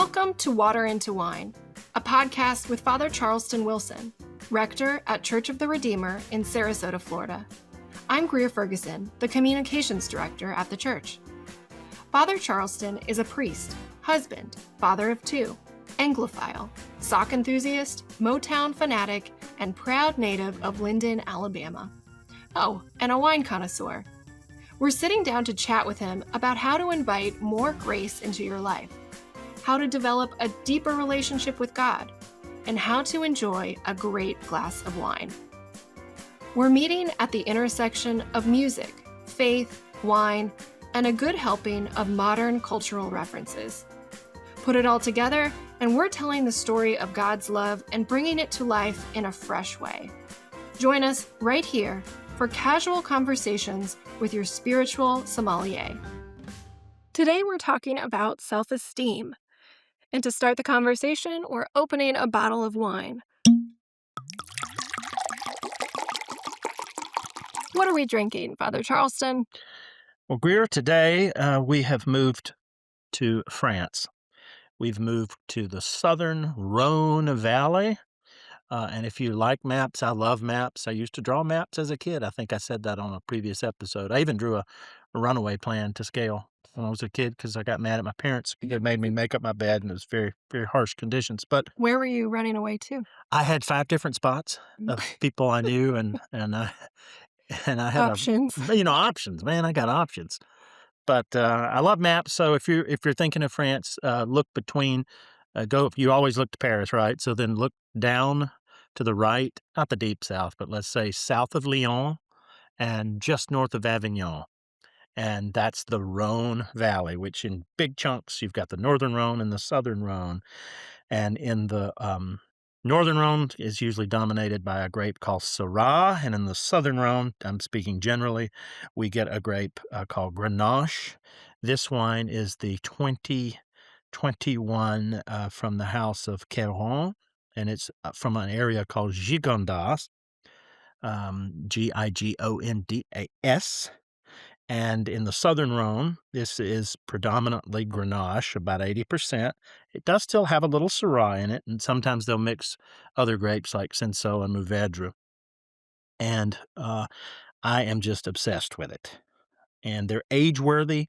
Welcome to Water into Wine, a podcast with Father Charleston Wilson, rector at Church of the Redeemer in Sarasota, Florida. I'm Greer Ferguson, the communications director at the church. Father Charleston is a priest, husband, father of two, Anglophile, sock enthusiast, Motown fanatic, and proud native of Linden, Alabama. Oh, and a wine connoisseur. We're sitting down to chat with him about how to invite more grace into your life, how to develop a deeper relationship with God, and how to enjoy a great glass of wine. We're meeting at the intersection of music, faith, wine, and a good helping of modern cultural references. Put it all together, and we're telling the story of God's love and bringing it to life in a fresh way. Join us right here for casual conversations with your spiritual sommelier. Today we're talking about self-esteem. And to start the conversation, we're opening a bottle of wine. What are we drinking, Father Charleston? Well, Greer, today we have moved to France. We've moved to the southern Rhône Valley. And if you like maps, I love maps. I used to draw maps as a kid. I think I said that on a previous episode. I even drew a runaway plan to scale when I was a kid because I got mad at my parents. They made me make up my bed, and it was very, very harsh conditions. But Where were you running away to? I had 5 different spots of people I knew, and I had Options. Options. Man, I got options. But I love maps. So if you're thinking of France, look between. You always look to Paris, right? So then look down to the right, not the deep south, but let's say south of Lyon and just north of Avignon. And that's the Rhône Valley, which in big chunks, you've got the northern Rhône and the southern Rhône. And in the northern Rhône is usually dominated by a grape called Syrah. And in the southern Rhône, I'm speaking generally, we get a grape called Grenache. This wine is the 2021 from the house of Cayron, and it's from an area called Gigondas, Gigondas. And in the southern Rhône, this is predominantly Grenache, about 80%. It does still have a little Syrah in it, and sometimes they'll mix other grapes like Cinsault and Mourvèdre. And I am just obsessed with it. And they're age-worthy.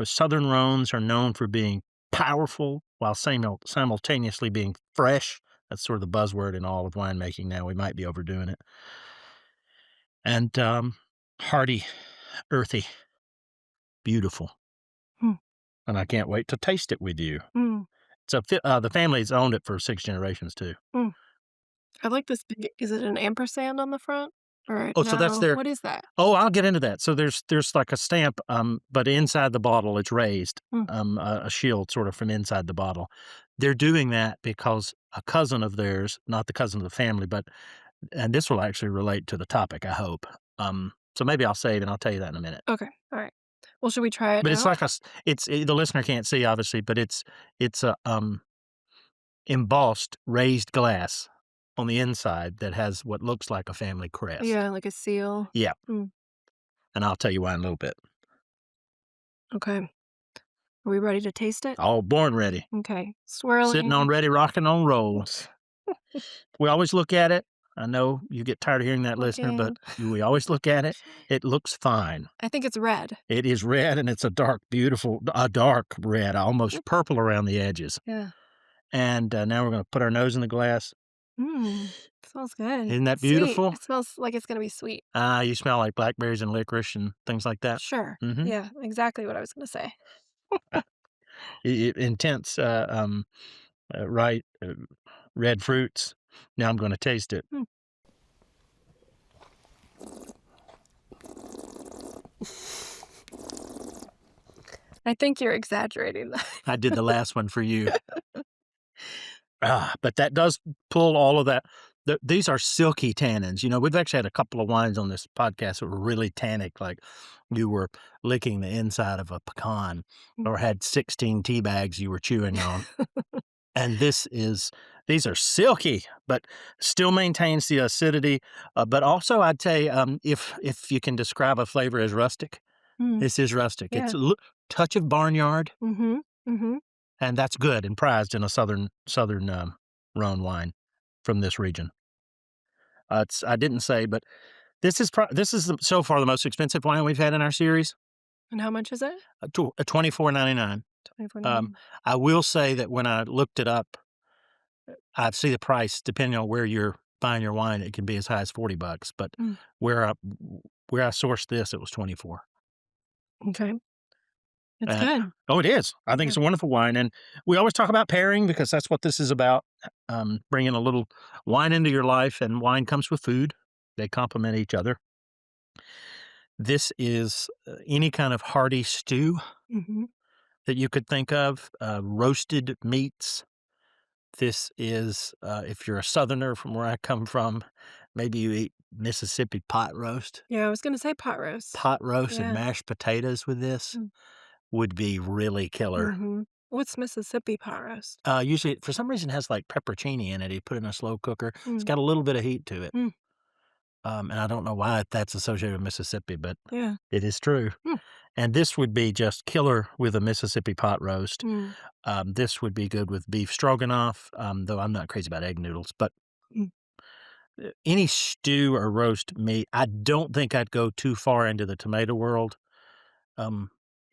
Southern Rhônes are known for being powerful while simultaneously being fresh. That's sort of the buzzword in all of winemaking now. We might be overdoing it. And hearty, earthy, beautiful. And I can't wait to taste it with you. So the family's owned it for 6 generations too. I like this. Is it an ampersand on the front? So that's their. What is that? Oh, I'll get into that. So there's like a stamp, but inside the bottle it's raised, a shield sort of from inside the bottle. They're doing that because a cousin of theirs, not the cousin of the family, and this will actually relate to the topic, I hope. So maybe I'll save and I'll tell you that in a minute. Okay, all right. Well, should we try it? But now? it's the listener can't see obviously, but it's a embossed raised glass on the inside that has what looks like a family crest. Yeah, like a seal. Yeah. And I'll tell you why in a little bit. Okay. Are we ready to taste it? Oh, born ready. Okay. Swirling. Sitting on ready, rocking on rolls. We always look at it. I know you get tired of hearing that, listener, but we always look at it. It looks fine. I think it's red. It is red, and it's a dark red, almost purple around the edges. Yeah. And now we're going to put our nose in the glass. Smells good. Isn't that beautiful? Sweet. It smells like it's going to be sweet. You smell like blackberries and licorice and things like that? Sure. Yeah, exactly what I was going to say. Intense, red fruits. Now I'm going to taste it. I think you're exaggerating that. I did the last one for you. But that does pull all of that. These are silky tannins. We've actually had a couple of wines on this podcast that were really tannic, like you were licking the inside of a pecan or had 16 tea bags you were chewing on. And these are silky, but still maintains the acidity. But also, I'd say if you can describe a flavor as rustic, this is rustic. Yeah. It's a touch of barnyard. and that's good and prized in a southern Rhône wine from this region. I didn't say, but this is so far the most expensive wine we've had in our series. And how much is it? $24.99. 24. I will say that when I looked it up, I see the price depending on where you're buying your wine. It can be as high as $40, but Mm. where I sourced this, it was 24. Okay. It's Uh, good. Oh, it is. I think Yeah. it's a wonderful wine, and we always talk about pairing because that's what this is about. Bringing a little wine into your life, and wine comes with food. They complement each other. This is any kind of hearty stew Mm-hmm. that you could think of, roasted meats. This is, if you're a Southerner from where I come from, maybe you eat Mississippi pot roast. Yeah, I was gonna say pot roast. Pot roast and Yeah. mashed potatoes with this Mm. would be really killer. Mm-hmm. What's Mississippi pot roast? Usually, for some reason, it has like pepperoni in it. You put it in a slow cooker. It's Mm. got a little bit of heat to it. Mm. And I don't know why that's associated with Mississippi, but Yeah. it is true. Mm. And this would be just killer with a Mississippi pot roast. Mm. This would be good with beef stroganoff, though I'm not crazy about egg noodles. But Mm. any stew or roast meat, I don't think I'd go too far into the tomato world.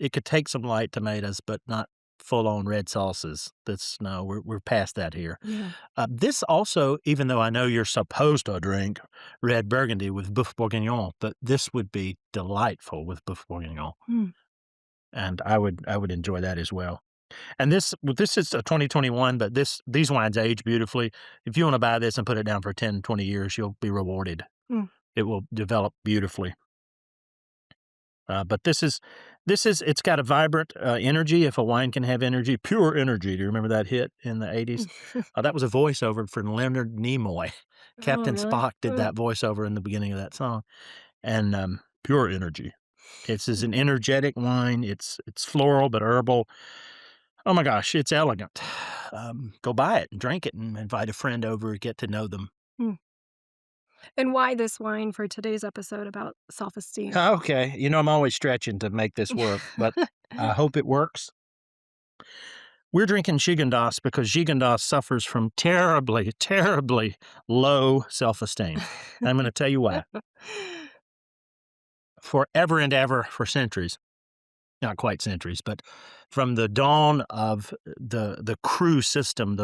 It could take some light tomatoes, but not full-on red sauces. No, we're past that here. Yeah. This also, even though I know you're supposed to drink red Burgundy with Boeuf Bourguignon, but this would be delightful with Boeuf Bourguignon, Mm. and I would enjoy that as well. And this is a 2021, but these wines age beautifully. If you wanna buy this and put it down for 10, 20 years, you'll be rewarded. Mm. It will develop beautifully. But it's got a vibrant energy. If a wine can have energy, pure energy. Do you remember that hit in the 80s? That was a voiceover for Leonard Nimoy. Oh, Captain really? Spock did Oh. that voiceover in the beginning of that song. And pure energy. It's an energetic wine. It's floral but herbal. Oh my gosh, it's elegant. Go buy it and drink it and invite a friend over, get to know them. Mm. And why this wine for today's episode about self-esteem? Okay, I'm always stretching to make this work, but I hope it works. We're drinking Gigondas because Gigondas suffers from terribly, terribly low self-esteem. I'm going to tell you why. Forever and ever, for centuries, not quite centuries, but from the dawn of the crew system,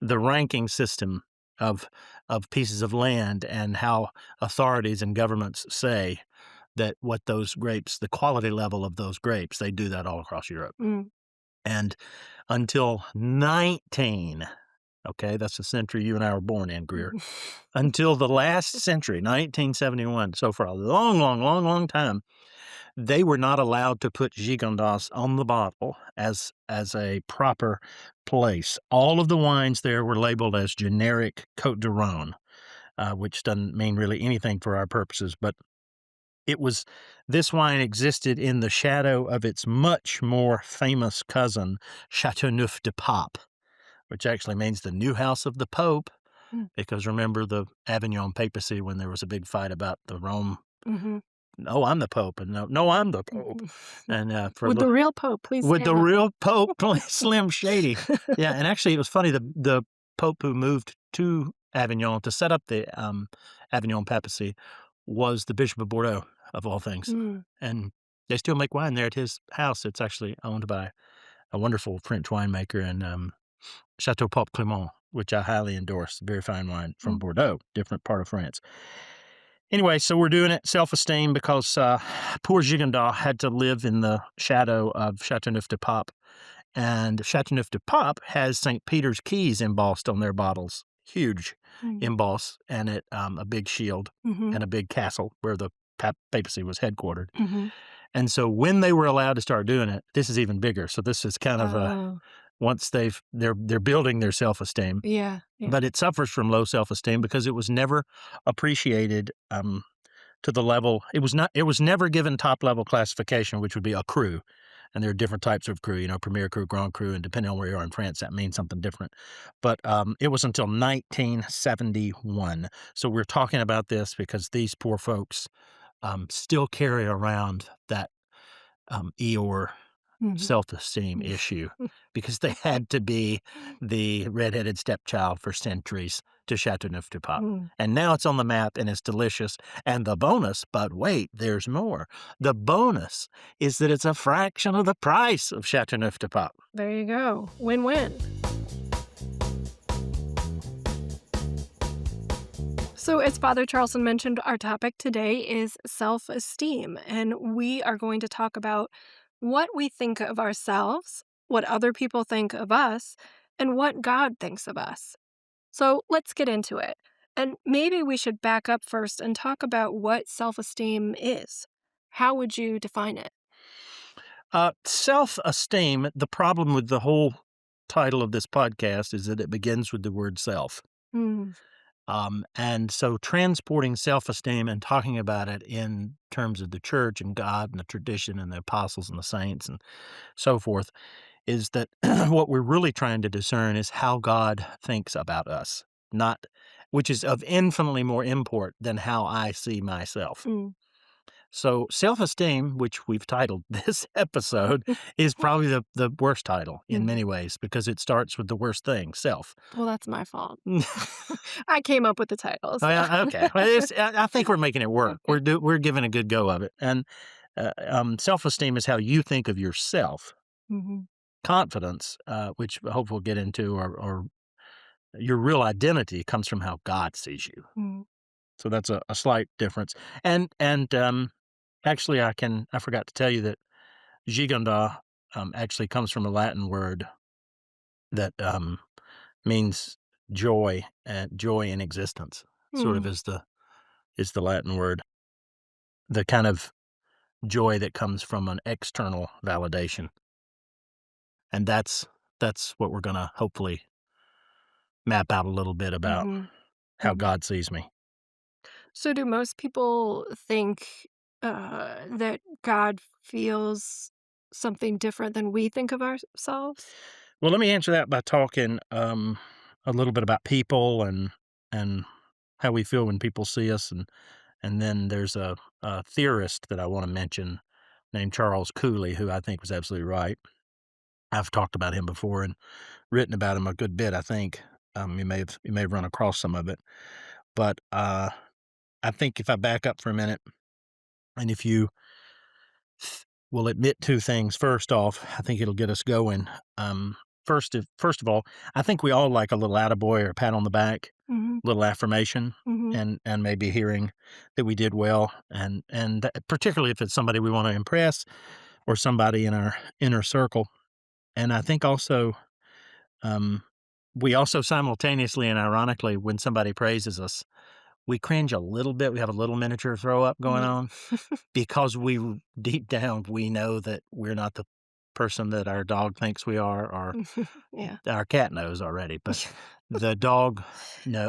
the ranking system of pieces of land, and how authorities and governments say that what those grapes, the quality level of those grapes, they do that all across Europe. Mm. And until 19, okay, that's the century you and I were born in, Greer. Until the last century, 1971, so for a long, long, long, long time, they were not allowed to put Gigondas on the bottle as a proper place. All of the wines there were labeled as generic Côte de Rhône, which doesn't mean really anything for our purposes, but this wine existed in the shadow of its much more famous cousin, Châteauneuf-du-Pape, which actually means the new house of the Pope, Mm. because remember the Avignon papacy when there was a big fight about the Rome, Mhm. "No, I'm the Pope," and "No, I'm the Pope." And, Would the real Pope please with the stand up? real Pope, Slim Shady. Yeah, and actually it was funny, the Pope who moved to Avignon to set up the, Avignon papacy was the Bishop of Bordeaux, of all things, Mm. and they still make wine there at his house. It's actually owned by a wonderful French winemaker in, Chateau Pape Clément, which I highly endorse, very fine wine from Mm. Bordeaux, different part of France. Anyway, so we're doing it self-esteem because, poor Gigondas had to live in the shadow of Châteauneuf-du-Pape, and Châteauneuf-du-Pape has St. Peter's keys embossed on their bottles, huge Mm. emboss, and a big shield Mhm. and a big castle where the papacy was headquartered. Mhm. And so when they were allowed to start doing it, this is even bigger. So this is kind of Oh. once they're building their self-esteem, Yeah, yeah. but it suffers from low self-esteem because it was never appreciated to the level. It was never given top level classification, which would be a cru. And there are different types of cru, Premier Cru, Grand Cru, and depending on where you are in France, that means something different. But it was until 1971. So we're talking about this because these poor folks still carry around that Eeyore self-esteem issue because they had to be the redheaded stepchild for centuries to Chateauneuf-du-Pape. And now it's on the map and it's delicious. And the bonus, but wait, there's more. The bonus is that it's a fraction of the price of Chateauneuf-du-Pape. There you go. Win-win. So as Father Charleston mentioned, our topic today is self-esteem, and we are going to talk about what we think of ourselves, what other people think of us, and what God thinks of us. So let's get into it. And maybe we should back up first and talk about what self-esteem is. How would you define it? Self-esteem, the problem with the whole title of this podcast is that it begins with the word self. Hmm. And so transporting self-esteem and talking about it in terms of the church and God and the tradition and the apostles and the saints and so forth is that what we're really trying to discern is how God thinks about us, not which is of infinitely more import than how I see myself. Mm. So self-esteem, which we've titled this episode, is probably the worst title in many ways because it starts with the worst thing, self. Well, that's my fault. I came up with the titles. Oh, yeah, okay. Well, I think we're making it work. We're giving a good go of it. And self-esteem is how you think of yourself. Mhm. Confidence, which I hope we'll get into, or your real identity comes from how God sees you. Mm. So that's a slight difference. And actually, I forgot to tell you that Gigondas actually comes from a Latin word that means joy and joy in existence. Sort of Mm. is the Latin word. The kind of joy that comes from an external validation. And that's what we're gonna hopefully map out a little bit about Mhm. how Mhm. God sees me. So do most people think that God feels something different than we think of ourselves? Well, let me answer that by talking a little bit about people and how we feel when people see us, and then there's a theorist that I want to mention named Charles Cooley, who I think was absolutely right. I've talked about him before and written about him a good bit. I think you may have run across some of it, but I think if I back up for a minute, and if you will admit two things. First off, I think it'll get us going. First of all, I think we all like a little attaboy or a pat on the back, Mhm. little affirmation, Mhm. and maybe hearing that we did well, and particularly if it's somebody we want to impress or somebody in our inner circle. And I think also um, we also simultaneously and ironically, when somebody praises us, we cringe a little bit. We have a little miniature throw up going Mm. on because deep down, we know that we're not the person that our dog thinks we are, or Yeah. our cat knows already, but the dog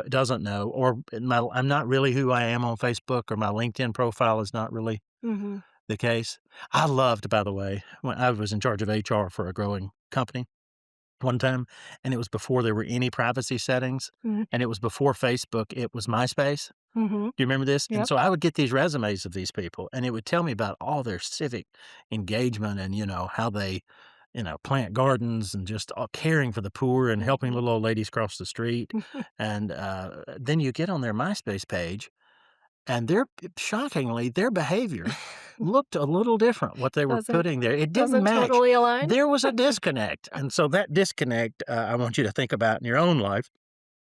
doesn't know, or I'm not really who I am on Facebook, or my LinkedIn profile is not really Mhm. the case. I loved, by the way, when I was in charge of HR for a growing company one time, and it was before there were any privacy settings, Mhm. and it was before Facebook, it was MySpace. Mhm. Do you remember this? And Yep. so I would get these resumes of these people, and it would tell me about all their civic engagement and, how they, plant gardens and just caring for the poor and helping Mhm. little old ladies cross the street. And then you get on their MySpace page, and shockingly, their behavior looked a little different, what they were Doesn't putting there. It didn't doesn't match. totally align? There was a disconnect. And so that disconnect, I want you to think about in your own life.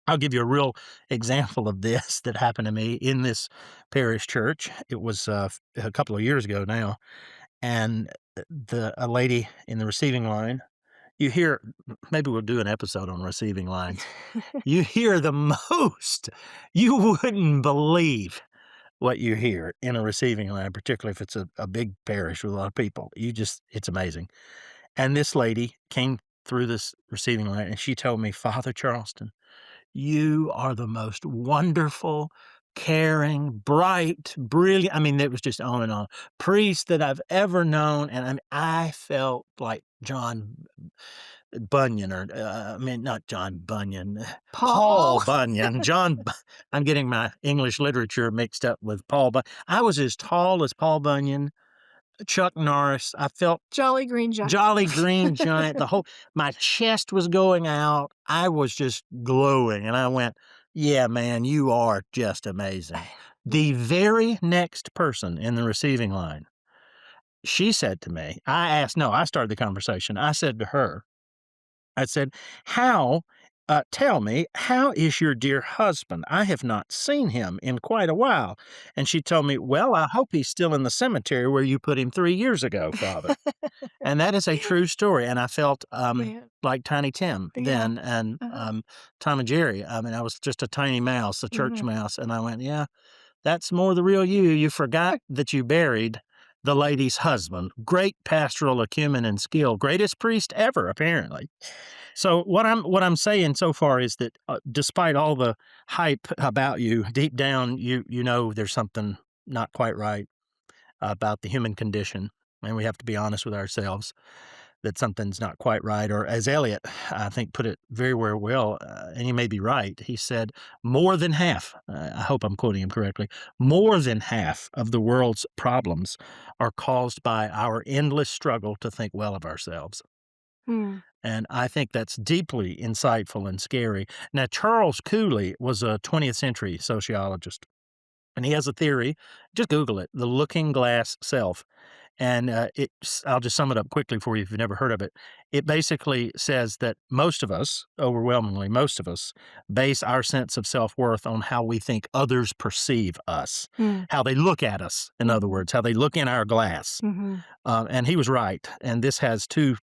I'll give you a real example of this that happened to me in this parish church. It was a couple of years ago now, and a lady in the receiving line. You hear, maybe we'll do an episode on receiving lines. You hear the most. You wouldn't believe what you hear in a receiving line, particularly if it's a big parish with a lot of people. It's amazing. And this lady came through this receiving line, and she told me, Father Charleston, you are the most wonderful, caring, bright, brilliant, I mean, it was just on and on, priest that I've ever known, and I felt like John Bunyan, or, not John Bunyan, Paul Paul. Bunyan, I'm getting my English literature mixed up with Paul, but I was as tall as Paul Bunyan, Chuck Norris. I felt Jolly Green Giant. Jolly Green Giant. My chest was going out. I was just glowing. And I went, yeah, man, you are just amazing. The very next person in the receiving line, she said to me, I started the conversation. I said to her, I said, tell me, how is your dear husband? I have not seen him in quite a while. And she told me, well, I hope he's still in the cemetery where you put him 3 years ago, Father. And that is a true story. And I felt like Tiny Tim then, and Tom and Jerry. I mean, I was just a tiny mouse, a church mouse. And I went, yeah, that's more the real you. You forgot that you buried the lady's husband. Great pastoral acumen and skill. Greatest priest ever, apparently. So what I'm saying so far is that despite all the hype about you, deep down you know there's something not quite right about the human condition, and we have to be honest with ourselves that something's not quite right. Or as Eliot, I think, put it very, very well, and he may be right. He said, more than half, I hope I'm quoting him correctly, more than half of the world's problems are caused by our endless struggle to think well of ourselves. And I think that's deeply insightful and scary. Now, Charles Cooley was a 20th century sociologist, and he has a theory. Just Google it, the looking glass self. And I'll just sum it up quickly for you if you've never heard of it. It basically says that most of us, overwhelmingly most of us, base our sense of self-worth on how we think others perceive us, how they look at us, in other words, how they look in our glass. And he was right. And this has two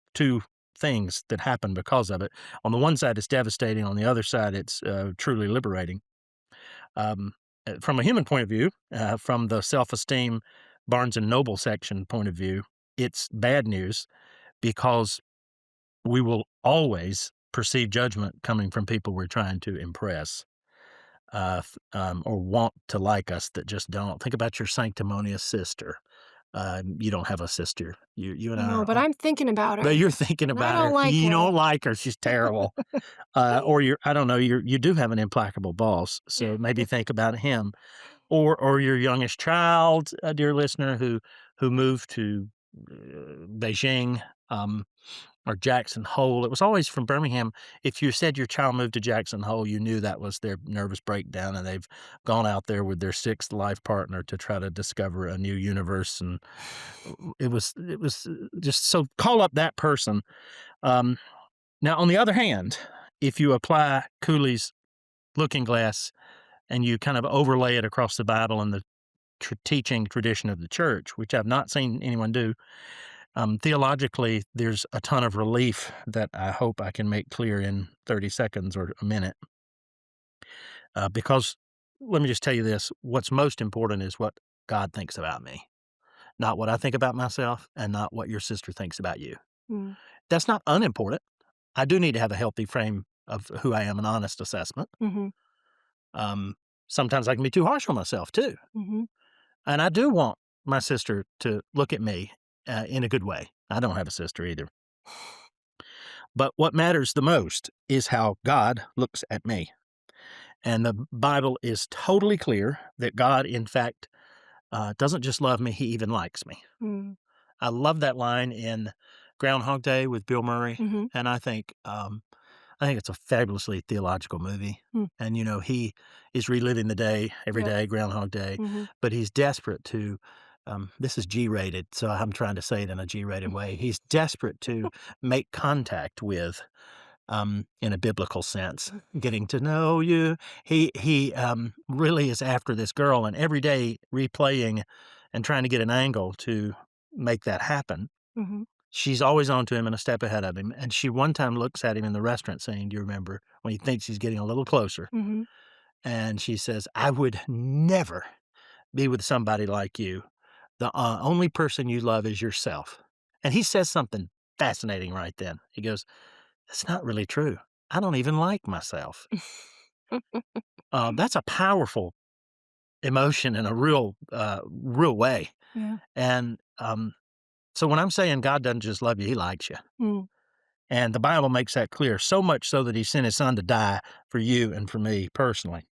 things that happen because of it. On the one side, it's devastating. On the other side, it's truly liberating. From a human point of view, from the Self-Esteem Barnes and Noble section point of view, it's bad news because we will always perceive judgment coming from people we're trying to impress, or want to like us that just don't. Think about your sanctimonious sister. You don't have a sister. You and I No, are. but I'm thinking about her. But you're thinking about her. don't like You her. don't like her. She's terrible. Or I don't know. You do have an implacable boss, so maybe think about him. Or your youngest child, dear listener, who moved to Beijing, or Jackson Hole. It was always from Birmingham. If you said your child moved to Jackson Hole, you knew that was their nervous breakdown, and they've gone out there with their sixth life partner to try to discover a new universe. And it was just so. Call up that person. Now, on the other hand, if you apply Cooley's looking glass and you kind of overlay it across the Bible and the teaching tradition of the church, which I've not seen anyone do, theologically, there's a ton of relief that I hope I can make clear in 30 seconds or a minute. Because let me just tell you this, what's most important is what God thinks about me, not what I think about myself and not what your sister thinks about you. That's not unimportant. I do need to have a healthy frame of who I am, an honest assessment. Sometimes I can be too harsh on myself too. And I do want my sister to look at me in a good way. I don't have a sister either. But what matters the most is how God looks at me. And the Bible is totally clear that God, in fact, doesn't just love me, he even likes me. I love that line in Groundhog Day with Bill Murray. And I think it's a fabulously theological movie. And, he is reliving the day every day, Groundhog Day, but he's desperate to, this is G-rated, so I'm trying to say it in a G-rated way. He's desperate to make contact with, in a biblical sense, getting to know you. He really is after this girl, and every day replaying and trying to get an angle to make that happen. She's always on to him and a step ahead of him. And she one time looks at him in the restaurant scene, do you remember, when he thinks he's getting a little closer. And she says, I would never be with somebody like you. The only person you love is yourself. And he says something fascinating right then. He goes, that's not really true. I don't even like myself. That's a powerful emotion in a real way. And so when I'm saying God doesn't just love you, he likes you. And the Bible makes that clear, so much so that he sent his son to die for you and for me personally.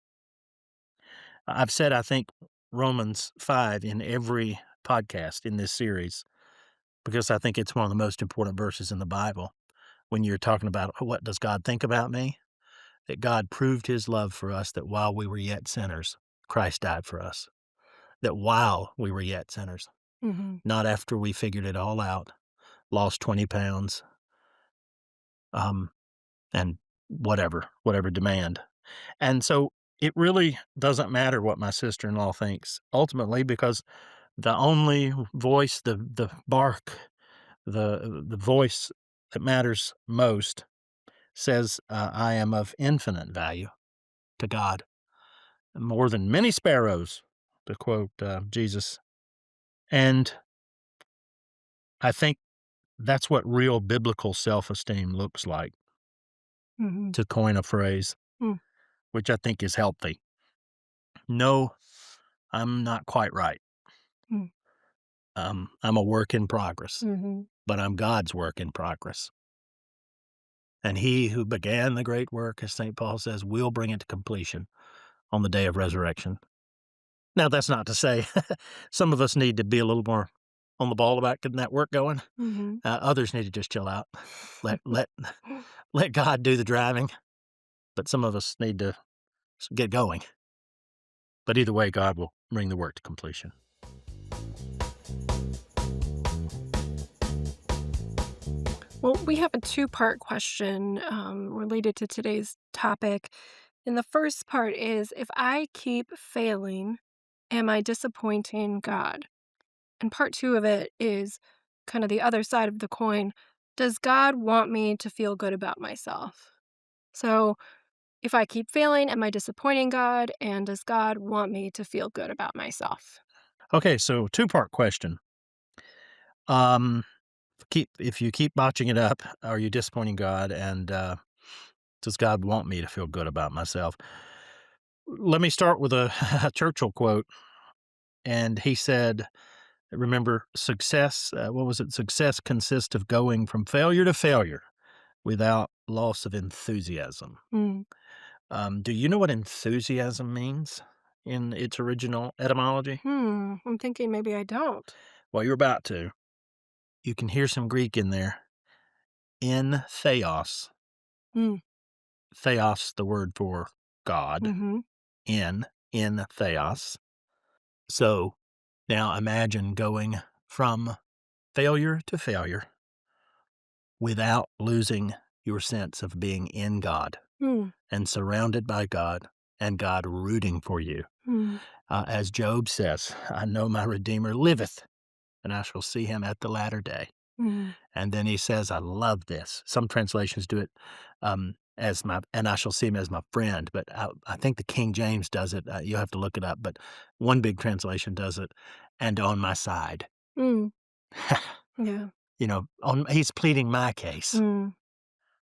I've said, I think, Romans 5 in every podcast in this series. because I think it's one of the most important verses in the Bible when you're talking about what does God think about me? That God proved his love for us, that while we were yet sinners, Christ died for us. That while we were yet sinners, Mhm. not after we figured it all out, lost 20 pounds, um, and whatever demand. And so it really doesn't matter what my sister-in-law thinks ultimately, because the only voice, the bark, the voice that matters most says, I am of infinite value to God, more than many sparrows, to quote Jesus. And I think that's what real biblical self-esteem looks like, Mhm. to coin a phrase, Mm. which I think is healthy. No, I'm not quite right. Mm. I'm a work in progress, Mhm. but I'm God's work in progress. And he who began the great work, as St. Paul says, will bring it to completion on the day of resurrection. Now, that's not to say some of us need to be a little more on the ball about getting that work going. Mhm. Others need to just chill out, let let let God do the driving. But some of us need to get going. But either way, God will bring the work to completion. Well, we have a two-part question related to today's topic. And the first part is, if I keep failing, am I disappointing God? And part two of it is kind of the other side of the coin. Does God want me to feel good about myself? So if I keep failing, am I disappointing God? And does God want me to feel good about myself? Okay, so two-part question. Um, if you keep botching it up, are you disappointing God? And does God want me to feel good about myself? Let me start with a, a Churchill quote. And he said, remember, success, what was it? Success consists of going from failure to failure without loss of enthusiasm. Mm. Do you know what enthusiasm means in its original etymology? I'm thinking maybe I don't. Well, you're about to. You can hear some Greek in there. In theos. Mm. Theos, the word for God. Mm-hmm. In theos. So now imagine going from failure to failure without losing your sense of being in God Mm. and surrounded by God and God rooting for you. Mm. As Job says, I know my Redeemer liveth, and I shall see him at the latter day. Mm. And then he says, I love this. Some translations do it as my, and I shall see him as my friend. But I think the King James does it. You'll have to look it up. But one big translation does it, and on my side. Mm. Yeah. He's pleading my case. Mm.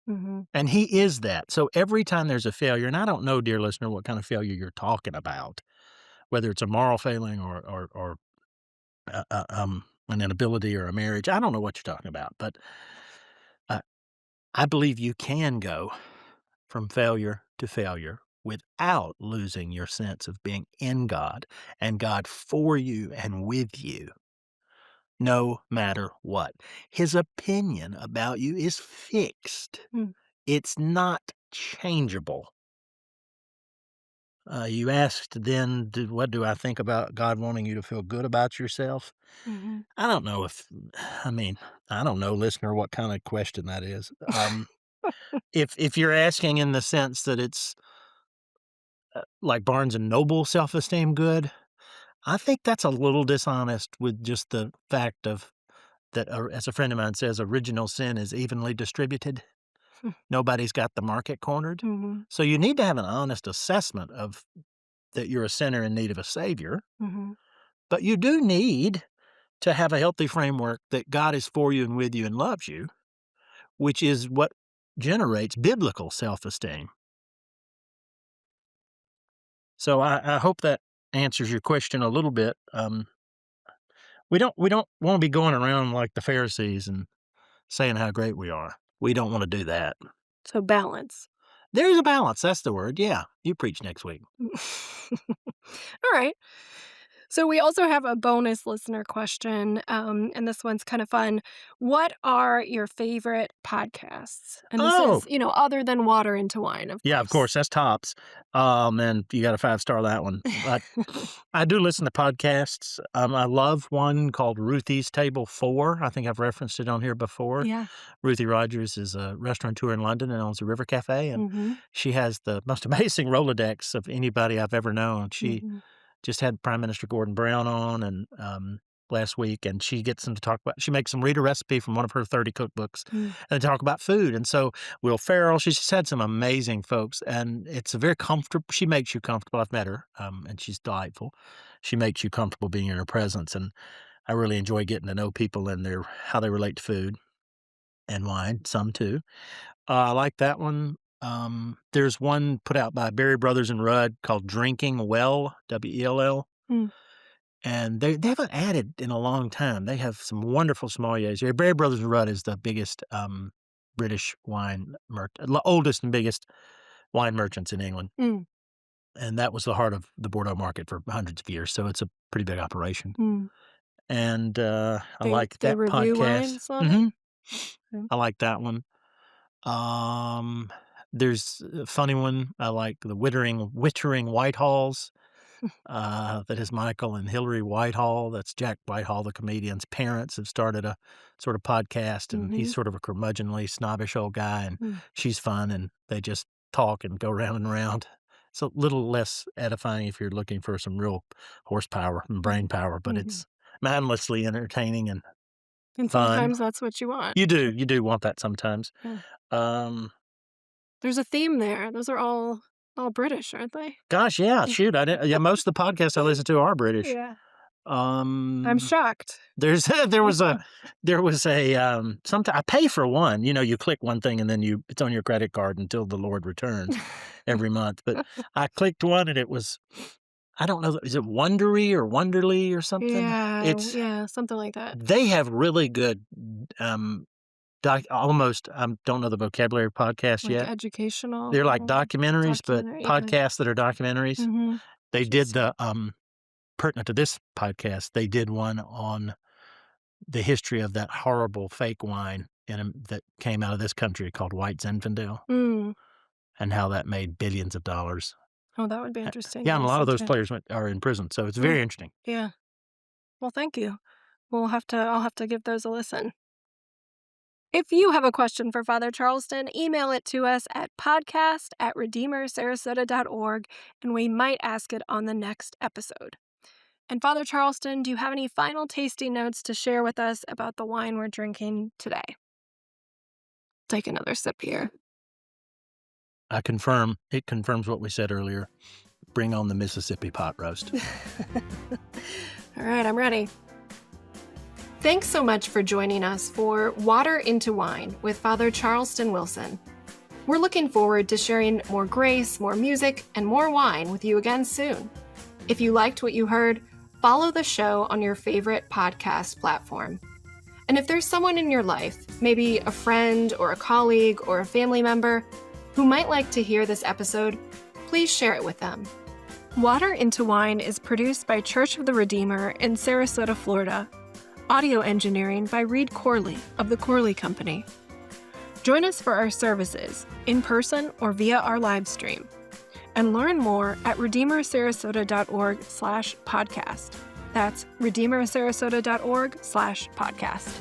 Mm-hmm. And he is that. So every time there's a failure, and I don't know, dear listener, what kind of failure you're talking about, whether it's a moral failing or an inability or a marriage. I don't know what you're talking about, but uh, I believe you can go from failure to failure without losing your sense of being in God and God for you and with you, no matter what. His opinion about you is fixed. Mm. It's not changeable. You asked then, what do I think about God wanting you to feel good about yourself? Mm-hmm. I don't know I mean, I don't know, listener, what kind of question that is. If you're asking in the sense that it's like Barnes and Noble self-esteem good, I think that's a little dishonest with just the fact of that, as a friend of mine says, original sin is evenly distributed. Nobody's got the market cornered. Mm-hmm. So you need to have an honest assessment of that you're a sinner in need of a savior, Mm-hmm. but you do need to have a healthy framework that God is for you and with you and loves you, which is what generates biblical self-esteem. So I hope that answers your question a little bit. We don't want to be going around like the Pharisees and saying how great we are. We don't want to do that. So balance. There's a balance. That's the word. Yeah, you preach next week. All right. So we also have a bonus listener question, and this one's kind of fun. What are your favorite podcasts? And this Oh, is, other than Water into Wine, of yeah, of course, that's tops. And you got to 5-star that one. But I do listen to podcasts. I love one called Ruthie's Table 4. I think I've referenced it on here before. Yeah. Ruthie Rogers is a restaurateur in London and owns a river cafe, and Mm-hmm. she has the most amazing Rolodex of anybody I've ever known. She Mm-hmm. just had Prime Minister Gordon Brown on and last week, and she gets them to talk about. She makes them read a recipe from one of her 30 cookbooks, and they talk about food. And so Will Ferrell, she's just had some amazing folks, and it's a very comfortable. She makes you comfortable. I've met her, and she's delightful. She makes you comfortable being in her presence, and I really enjoy getting to know people and how they relate to food and wine. Some too. I like that one. There's one put out by Berry Brothers and Rudd called Drinking Well, WELL. Mm. And they haven't added in a long time. They have some wonderful sommeliers. Yeah, Berry Brothers and Rudd is the biggest British wine oldest and biggest wine merchants in England. Mm. And that was the heart of the Bordeaux market for hundreds of years. So it's a pretty big operation. Mm. And I like They that review podcast. wines on it? Okay. I like that one. There's a funny one. I like the Wittering Whitehalls. That is Michael and Hillary Whitehall. That's Jack Whitehall, the comedian's parents, have started a sort of podcast, and he's sort of a curmudgeonly, snobbish old guy, and she's fun, and they just talk and go round and round. It's a little less edifying if you're looking for some real horsepower and brain power, but it's mindlessly entertaining and And fun. sometimes that's what you want. You do want that sometimes. Yeah. There's a theme there. Those are all British, aren't they? Gosh, yeah, shoot, I didn't. Yeah, most of the podcasts I listen to are British. Yeah. I'm shocked. There was a I pay for one. You click one thing and then it's on your credit card until the Lord returns every month. But I clicked one and it was, I don't know, is it Wondery or Wonderly or something? Yeah, something like that. They have really good almost, don't know the vocabulary podcast yet. Educational. They're like documentaries, but podcasts that are documentaries. Mm-hmm. They did the pertinent to this podcast. They did one on the history of that horrible fake wine that came out of this country called White Zinfandel, and how that made billions of dollars. Oh, that would be interesting. Yeah, and a lot of those players are in prison, so it's very interesting. Yeah. Well, thank you. I'll have to give those a listen. If you have a question for Father Charleston, email it to us at podcast@redeemersarasota.org, and we might ask it on the next episode. And Father Charleston, do you have any final tasting notes to share with us about the wine we're drinking today? Take another sip here. It confirms what we said earlier. Bring on the Mississippi pot roast. All right, I'm ready. Thanks so much for joining us for Water into Wine with Father Charleston Wilson. We're looking forward to sharing more grace, more music, and more wine with you again soon. If you liked what you heard, follow the show on your favorite podcast platform. And if there's someone in your life, maybe a friend or a colleague or a family member, who might like to hear this episode, please share it with them. Water into Wine is produced by Church of the Redeemer in Sarasota, Florida. Audio engineering by Reed Corley of the Corley Company. Join us for our services, in person or via our live stream. And learn more at redeemersarasota.org/podcast. That's redeemersarasota.org/podcast.